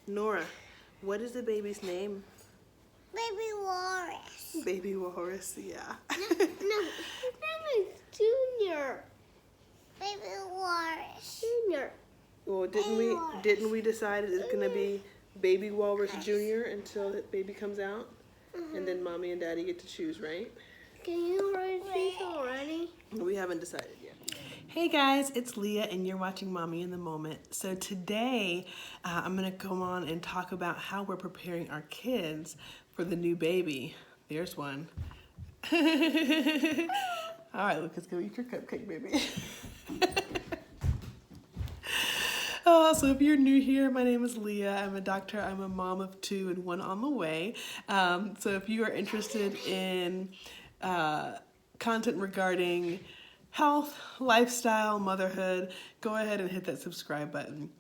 Nora, what is the baby's name? Baby Walrus. Baby Walrus, yeah. No, his name is Junior. Baby Walrus. Junior. Well, Baby Walrus. didn't we decide it's gonna be Baby Walrus Jr. until the baby comes out? And then mommy and daddy get to choose, right? Can you write these already? We haven't decided yet. Hey guys, it's Leah and you're watching Mommy in the Moment. So today I'm gonna go on and talk about how we're preparing our kids for the new baby. There's one. All right, Lucas, go eat your cupcake, baby. So if you're new here, my name is Leah. I'm a doctor. I'm a mom of 2 and 1 on the way. So if you are interested in content regarding health, lifestyle, motherhood, go ahead and hit that subscribe button.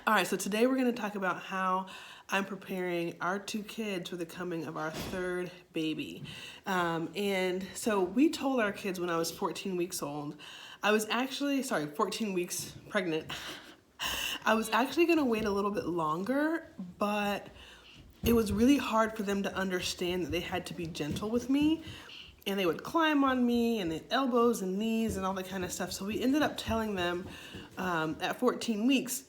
All right, so today we're going to talk about how I'm preparing our 2 kids for the coming of our 3rd baby. And so we told our kids when I was 14 weeks old, 14 weeks pregnant. I was actually going to wait a little bit longer, but it was really hard for them to understand that they had to be gentle with me. And they would climb on me and the elbows and knees and all that kind of stuff. So we ended up telling them at 14 weeks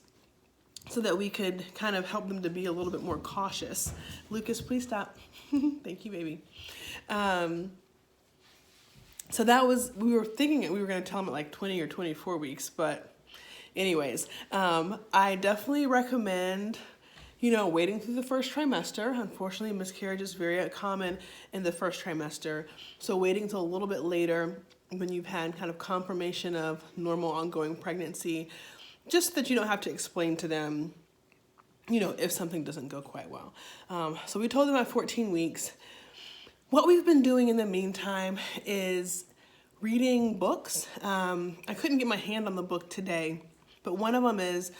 so that we could kind of help them to be a little bit more cautious. Lucas, please stop. Thank you, baby. So that was, we were thinking we were going to tell them at like 20 or 24 weeks. But anyways, I definitely recommend waiting through the first trimester. Unfortunately, miscarriage is very common in the first trimester. So waiting until a little bit later when you've had kind of confirmation of normal ongoing pregnancy, just that you don't have to explain to them, if something doesn't go quite well. So we told them at 14 weeks. What we've been doing in the meantime is reading books. I couldn't get my hand on the book today, but one of them is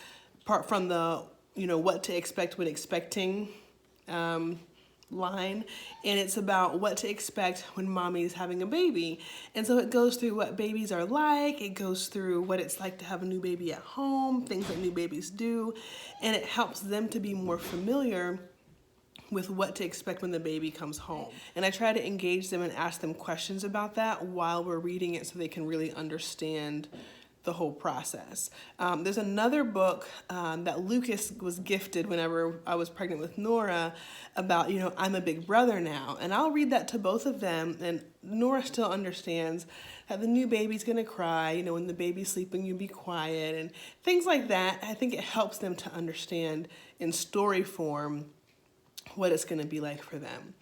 apart from the what to expect when expecting line, and it's about what to expect when mommy is having a baby. And so it goes through what babies are like, it goes through what it's like to have a new baby at home, things that new babies do, and it helps them to be more familiar with what to expect when the baby comes home. And I try to engage them and ask them questions about that while we're reading it so they can really understand the whole process. There's another book that Lucas was gifted whenever I was pregnant with Nora about, I'm a big brother now. And I'll read that to both of them. And Nora still understands that the new baby's gonna cry, when the baby's sleeping, you be quiet and things like that. I think it helps them to understand in story form what it's gonna be like for them.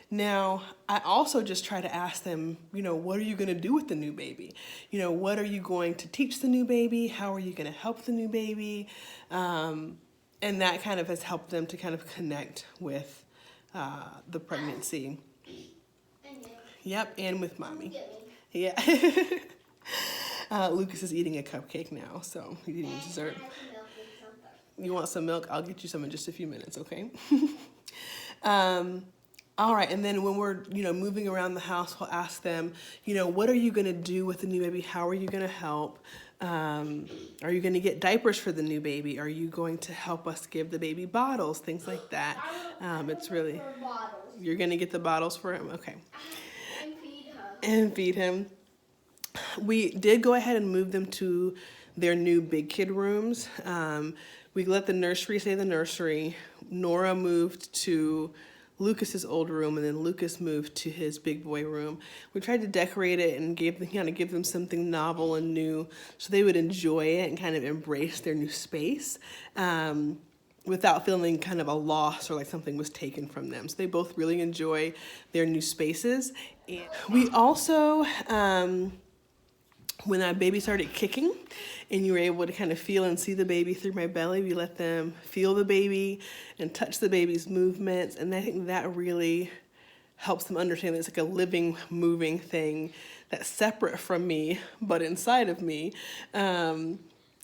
Now, I also just try to ask them, what are you going to do with the new baby? What are you going to teach the new baby? How are you going to help the new baby? And that kind of has helped them to kind of connect with the pregnancy. Yep, and with mommy. Yeah. Lucas is eating a cupcake now, so he's eating dessert. You want some milk? I'll get you some in just a few minutes, okay? All right, and then when we're, moving around the house, we'll ask them, what are you going to do with the new baby? How are you going to help? Are you going to get diapers for the new baby? Are you going to help us give the baby bottles? Things like that. It's really, you're going to get the bottles for him? Okay. And feed him. We did go ahead and move them to their new big kid rooms. We let the nursery stay the nursery. Nora moved to Lucas's old room, and then Lucas moved to his big boy room. We tried to decorate it and give them something novel and new so they would enjoy it and kind of embrace their new space without feeling kind of a loss or like something was taken from them. So they both really enjoy their new spaces. And we also, when our baby started kicking and you were able to kind of feel and see the baby through my belly, we let them feel the baby and touch the baby's movements. And I think that really helps them understand that it's like a living, moving thing that's separate from me, but inside of me.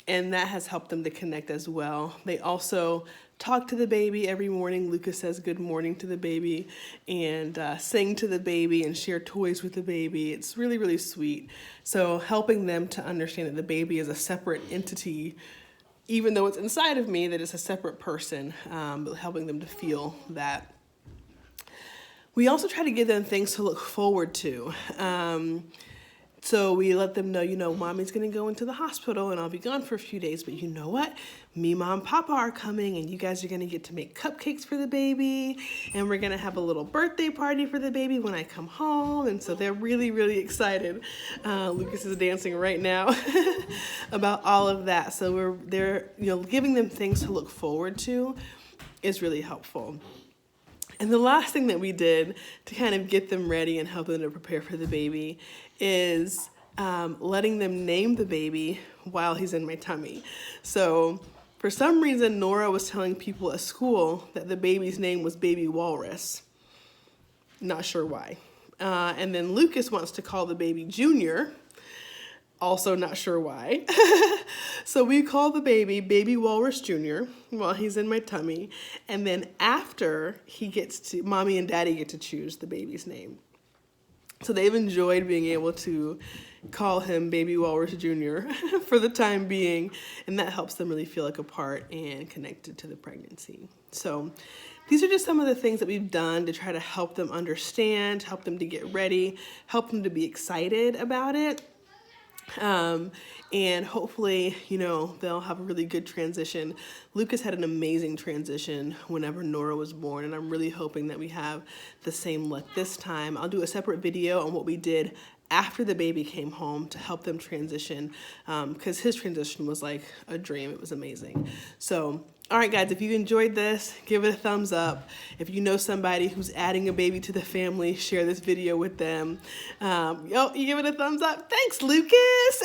And that has helped them to connect as well. They also talk to the baby every morning. Lucas says good morning to the baby and sing to the baby and share toys with the baby. It's really, really sweet. So helping them to understand that the baby is a separate entity even though it's inside of me, that it's a separate person, but helping them to feel that. We also try to give them things to look forward to. So we let them know, you know, mommy's gonna go into the hospital and I'll be gone for a few days, but you know what? Me, mom, papa are coming and you guys are gonna get to make cupcakes for the baby and we're gonna have a little birthday party for the baby when I come home. And so they're really, really excited. Lucas is dancing right now about all of that. So they're, you know, giving them things to look forward to is really helpful. And the last thing that we did to kind of get them ready and help them to prepare for the baby is letting them name the baby while he's in my tummy. So for some reason, Nora was telling people at school that the baby's name was Baby Walrus. Not sure why. And then Lucas wants to call the baby Junior. Also not sure why. So we call the baby Baby Walrus Jr. while he's in my tummy. And then after he gets to, mommy and daddy get to choose the baby's name. So they've enjoyed being able to call him Baby Walrus Jr. for the time being. And that helps them really feel like a part and connected to the pregnancy. So these are just some of the things that we've done to try to help them understand, help them to get ready, help them to be excited about it. And hopefully, you know, they'll have a really good transition. Lucas had an amazing transition whenever Nora was born, and I'm really hoping that we have the same luck this time. I'll do a separate video on what we did after the baby came home to help them transition, because his transition was like a dream. It was amazing. So, all right, guys, if you enjoyed this, give it a thumbs up. If you know somebody who's adding a baby to the family, share this video with them. You give it a thumbs up. Thanks, Lucas.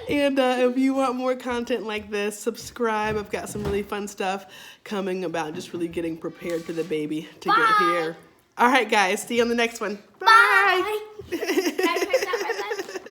And if you want more content like this, subscribe. I've got some really fun stuff coming about just really getting prepared for the baby to get here. All right, guys, see you on the next one. Bye.